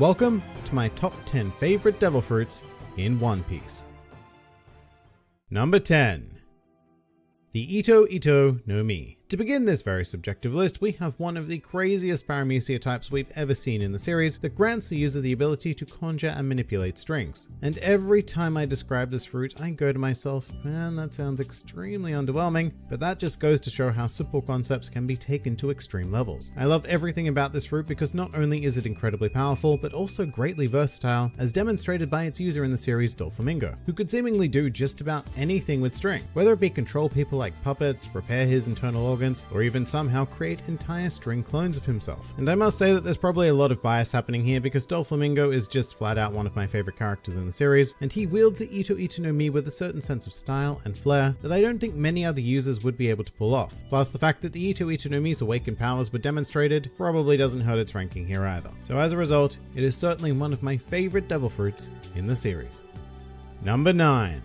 Welcome to my top 10 favorite devil fruits in One Piece. Number 10. The Ito Ito no Mi. To begin this very subjective list, we have one of the craziest paramecia types we've ever seen in the series that grants the user the ability to conjure and manipulate strings. And every time I describe this fruit, I go to myself, man, that sounds extremely underwhelming, but that just goes to show how simple concepts can be taken to extreme levels. I love everything about this fruit because not only is it incredibly powerful, but also greatly versatile, as demonstrated by its user in the series, Doflamingo, who could seemingly do just about anything with string, whether it be control people like puppets, repair his internal organs, or even somehow create entire string clones of himself. And I must say that there's probably a lot of bias happening here because Doflamingo is just flat out one of my favorite characters in the series, and he wields the Ito Ito no Mi with a certain sense of style and flair that I don't think many other users would be able to pull off. Plus, the fact that the Ito Ito no Mi's awakened powers were demonstrated probably doesn't hurt its ranking here either. So as a result, it is certainly one of my favorite devil fruits in the series. Number 9.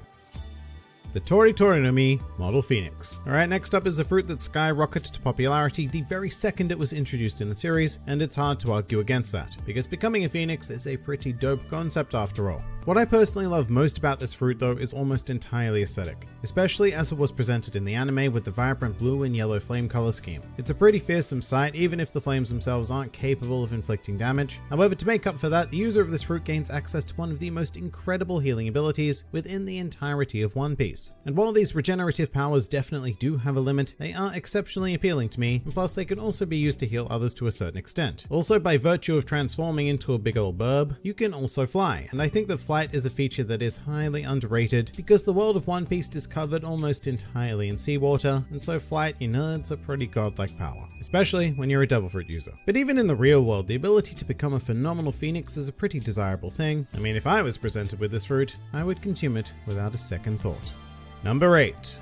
The Tori Tori no Mi Model Phoenix. Alright, next up is a fruit that skyrocketed to popularity the very second it was introduced in the series, and it's hard to argue against that, because becoming a phoenix is a pretty dope concept after all. What I personally love most about this fruit though is almost entirely aesthetic, especially as it was presented in the anime with the vibrant blue and yellow flame color scheme. It's a pretty fearsome sight even if the flames themselves aren't capable of inflicting damage. However, to make up for that, the user of this fruit gains access to one of the most incredible healing abilities within the entirety of One Piece. And while these regenerative powers definitely do have a limit, they are exceptionally appealing to me, and plus they can also be used to heal others to a certain extent. Also, by virtue of transforming into a big old burb, you can also fly, and I think that flight is a feature that is highly underrated because the world of One Piece is covered almost entirely in seawater, and so flight, you know, it's a pretty godlike power, especially when you're a devil fruit user. But even in the real world, the ability to become a phenomenal phoenix is a pretty desirable thing. I mean, if I was presented with this fruit, I would consume it without a second thought. Number 8.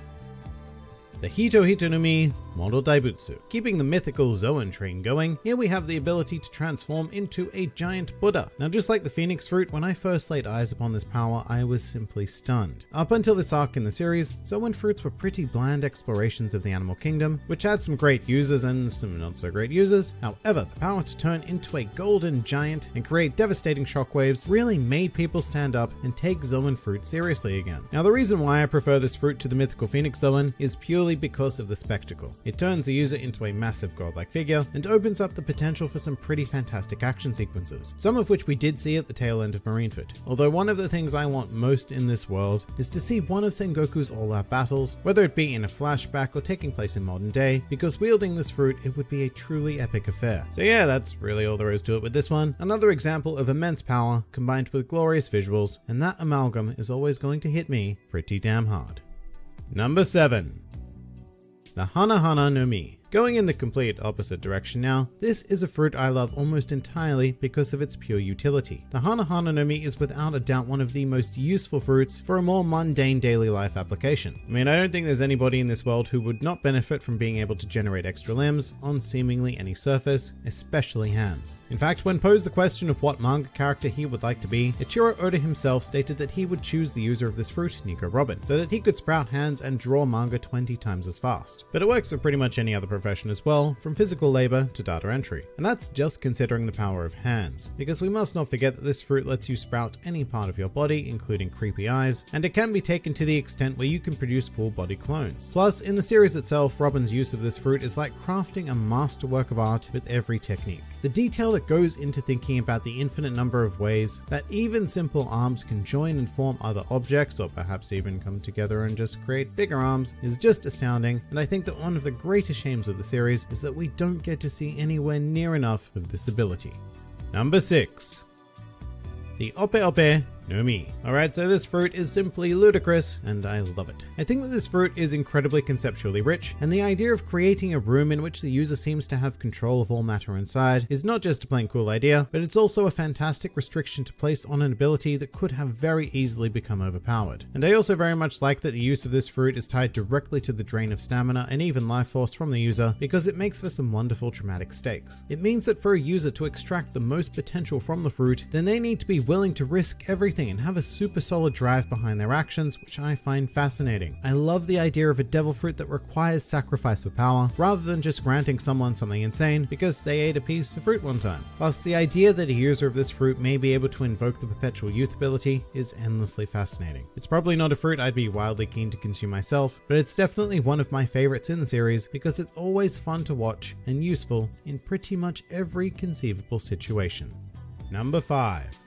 The Hito Hito no Mi Model Daibutsu. Keeping the mythical Zoan train going, here we have the ability to transform into a giant Buddha. Now, just like the Phoenix fruit, when I first laid eyes upon this power, I was simply stunned. Up until this arc in the series, Zoan fruits were pretty bland explorations of the animal kingdom, which had some great users and some not so great users. However, the power to turn into a golden giant and create devastating shockwaves really made people stand up and take Zoan fruit seriously again. Now, the reason why I prefer this fruit to the mythical Phoenix Zoan is purely because of the spectacle. It turns the user into a massive godlike figure and opens up the potential for some pretty fantastic action sequences, some of which we did see at the tail end of Marineford. Although one of the things I want most in this world is to see one of Sengoku's all-out battles, whether it be in a flashback or taking place in modern day, because wielding this fruit, it would be a truly epic affair. So yeah, that's really all there is to it with this one. Another example of immense power combined with glorious visuals, and that amalgam is always going to hit me pretty damn hard. Number 7. The Hana Hana no Mi. Going in the complete opposite direction now, this is a fruit I love almost entirely because of its pure utility. The Hana Hana no Mi is without a doubt one of the most useful fruits for a more mundane daily life application. I mean, I don't think there's anybody in this world who would not benefit from being able to generate extra limbs on seemingly any surface, especially hands. In fact, when posed the question of what manga character he would like to be, Ichiro Oda himself stated that he would choose the user of this fruit, Nico Robin, so that he could sprout hands and draw manga 20 times as fast. But it works for pretty much any other profession as well, from physical labor to data entry. And that's just considering the power of hands, because we must not forget that this fruit lets you sprout any part of your body, including creepy eyes, and it can be taken to the extent where you can produce full body clones. Plus, in the series itself, Robin's use of this fruit is like crafting a masterwork of art with every technique. The detail that goes into thinking about the infinite number of ways that even simple arms can join and form other objects, or perhaps even come together and just create bigger arms, is just astounding, and I think that one of the greatest shames of the series is that we don't get to see anywhere near enough of this ability. Number 6. The Ope Ope no Mi. Alright, so this fruit is simply ludicrous, and I love it. I think that this fruit is incredibly conceptually rich, and the idea of creating a room in which the user seems to have control of all matter inside is not just a plain cool idea, but it's also a fantastic restriction to place on an ability that could have very easily become overpowered. And I also very much like that the use of this fruit is tied directly to the drain of stamina and even life force from the user, because it makes for some wonderful traumatic stakes. It means that for a user to extract the most potential from the fruit, then they need to be willing to risk everything everything and have a super solid drive behind their actions, which I find fascinating. I love the idea of a devil fruit that requires sacrifice for power, rather than just granting someone something insane because they ate a piece of fruit one time. Plus, the idea that a user of this fruit may be able to invoke the Perpetual Youth ability is endlessly fascinating. It's probably not a fruit I'd be wildly keen to consume myself, but it's definitely one of my favorites in the series because it's always fun to watch and useful in pretty much every conceivable situation. Number 5.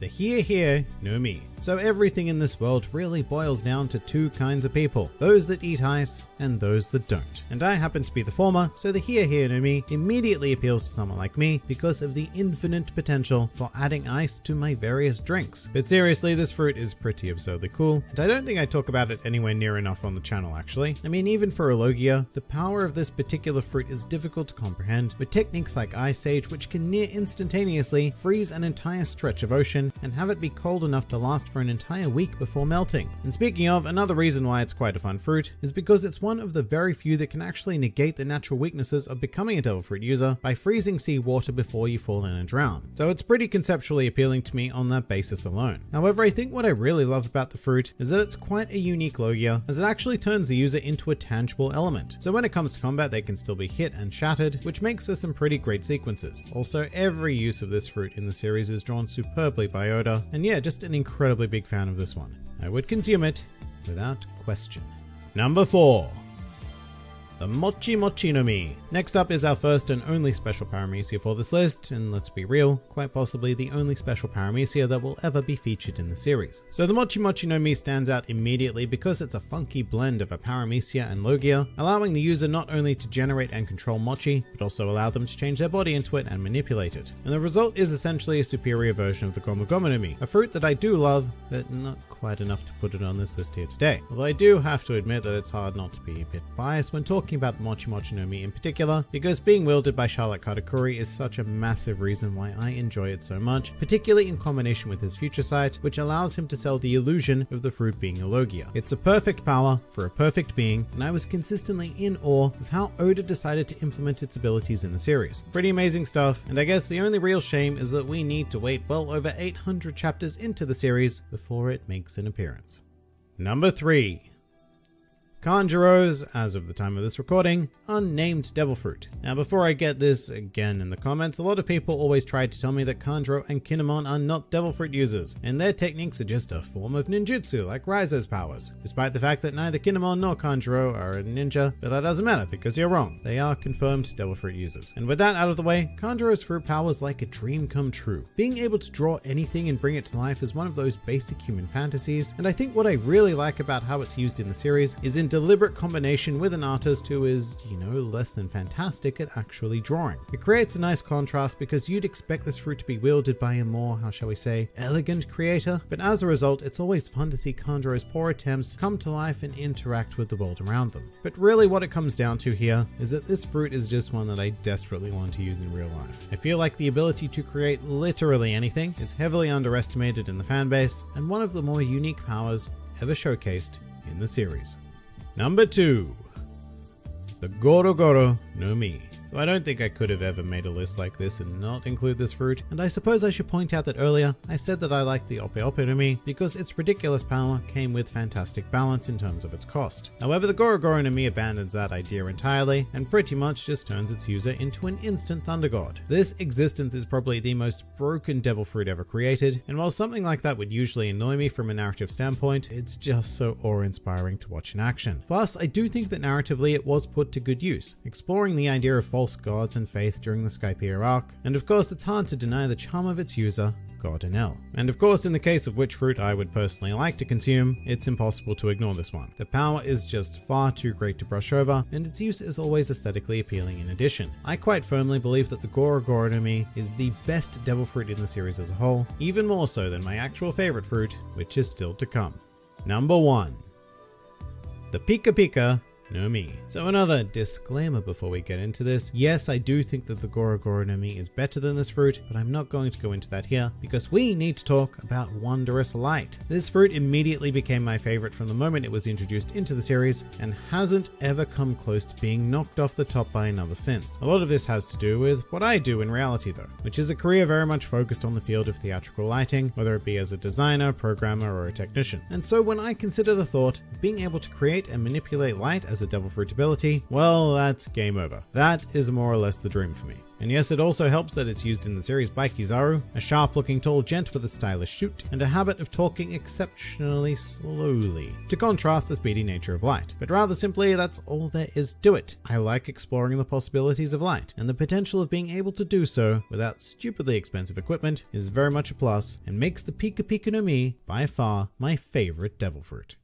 The Here no Mi. So everything in this world really boils down to two kinds of people, those that eat ice and those that don't. And I happen to be the former, so the Here no Mi immediately appeals to someone like me because of the infinite potential for adding ice to my various drinks. But seriously, this fruit is pretty absurdly cool, and I don't think I talk about it anywhere near enough on the channel actually. I mean, even for a Logia, the power of this particular fruit is difficult to comprehend, with techniques like Ice Age which can near instantaneously freeze an entire stretch of ocean and have it be cold enough to last for an entire week before melting. And speaking of, another reason why it's quite a fun fruit is because it's one of the very few that can actually negate the natural weaknesses of becoming a devil fruit user by freezing seawater before you fall in and drown. So it's pretty conceptually appealing to me on that basis alone. However, I think what I really love about the fruit is that it's quite a unique Logia, as it actually turns the user into a tangible element. So when it comes to combat, they can still be hit and shattered, which makes for some pretty great sequences. Also, every use of this fruit in the series is drawn superbly by Oda, and yeah, just an incredibly big fan of this one. I would consume it without question. Number 4. The Mochi Mochi no Mi. Next up is our first and only special paramecia for this list, and let's be real, quite possibly the only special paramecia that will ever be featured in the series. So the Mochi Mochi no Mi stands out immediately because it's a funky blend of a paramecia and Logia, allowing the user not only to generate and control Mochi, but also allow them to change their body into it and manipulate it. And the result is essentially a superior version of the Gomu Gomu no Mi, a fruit that I do love, but not quite enough to put it on this list here today. Although I do have to admit that it's hard not to be a bit biased when talking about the Mochi Mochi no Mi in particular, because being wielded by Charlotte Katakuri is such a massive reason why I enjoy it so much, particularly in combination with his future sight, which allows him to sell the illusion of the fruit being a Logia. It's a perfect power for a perfect being, and I was consistently in awe of how Oda decided to implement its abilities in the series. Pretty amazing stuff, and I guess the only real shame is that we need to wait well over 800 chapters into the series before it makes an appearance. Number 3. Kanjuro's, as of the time of this recording, unnamed devil fruit. Now before I get this again in the comments, a lot of people always try to tell me that Kanjuro and Kinemon are not devil fruit users, and their techniques are just a form of ninjutsu like Raizo's powers, despite the fact that neither Kinemon nor Kanjuro are a ninja, but that doesn't matter because you're wrong. They are confirmed devil fruit users. And with that out of the way, Kanjuro's fruit power is like a dream come true. Being able to draw anything and bring it to life is one of those basic human fantasies, and I think what I really like about how it's used in the series is in deliberate combination with an artist who is, less than fantastic at actually drawing. It creates a nice contrast because you'd expect this fruit to be wielded by a more, how shall we say, elegant creator, but as a result, it's always fun to see Kanjuro's poor attempts come to life and interact with the world around them. But really what it comes down to here is that this fruit is just one that I desperately want to use in real life. I feel like the ability to create literally anything is heavily underestimated in the fanbase, and one of the more unique powers ever showcased in the series. Number 2. The Goro Goro no Mi. So I don't think I could have ever made a list like this and not include this fruit, and I suppose I should point out that earlier I said that I liked the Ope Ope no Mi because its ridiculous power came with fantastic balance in terms of its cost. However, the Goro Goro no Mi abandons that idea entirely and pretty much just turns its user into an instant thunder god. This existence is probably the most broken devil fruit ever created, and while something like that would usually annoy me from a narrative standpoint, it's just so awe-inspiring to watch in action. Plus, I do think that narratively it was put to good use, exploring the idea of false gods and faith during the Skypiea arc, and of course it's hard to deny the charm of its user, God Enel. And of course, in the case of which fruit I would personally like to consume, it's impossible to ignore this one. The power is just far too great to brush over, and its use is always aesthetically appealing in addition. I quite firmly believe that the Goro Goro no Mi is the best devil fruit in the series as a whole, even more so than my actual favorite fruit, which is still to come. Number 1. The Pika Pika no Mi. So another disclaimer before we get into this. Yes, I do think that the Goro Goro no Mi is better than this fruit, but I'm not going to go into that here because we need to talk about Wondrous Light. This fruit immediately became my favorite from the moment it was introduced into the series and hasn't ever come close to being knocked off the top by another since. A lot of this has to do with what I do in reality though, which is a career very much focused on the field of theatrical lighting, whether it be as a designer, programmer, or a technician. And so when I consider the thought of being able to create and manipulate light as a devil fruit ability, well, that's game over. That is more or less the dream for me. And yes, it also helps that it's used in the series by Kizaru, a sharp-looking tall gent with a stylish shoot, and a habit of talking exceptionally slowly, to contrast the speedy nature of light. But rather simply, that's all there is to it. I like exploring the possibilities of light, and the potential of being able to do so without stupidly expensive equipment is very much a plus, and makes the Pika Pika no Mi by far my favorite devil fruit.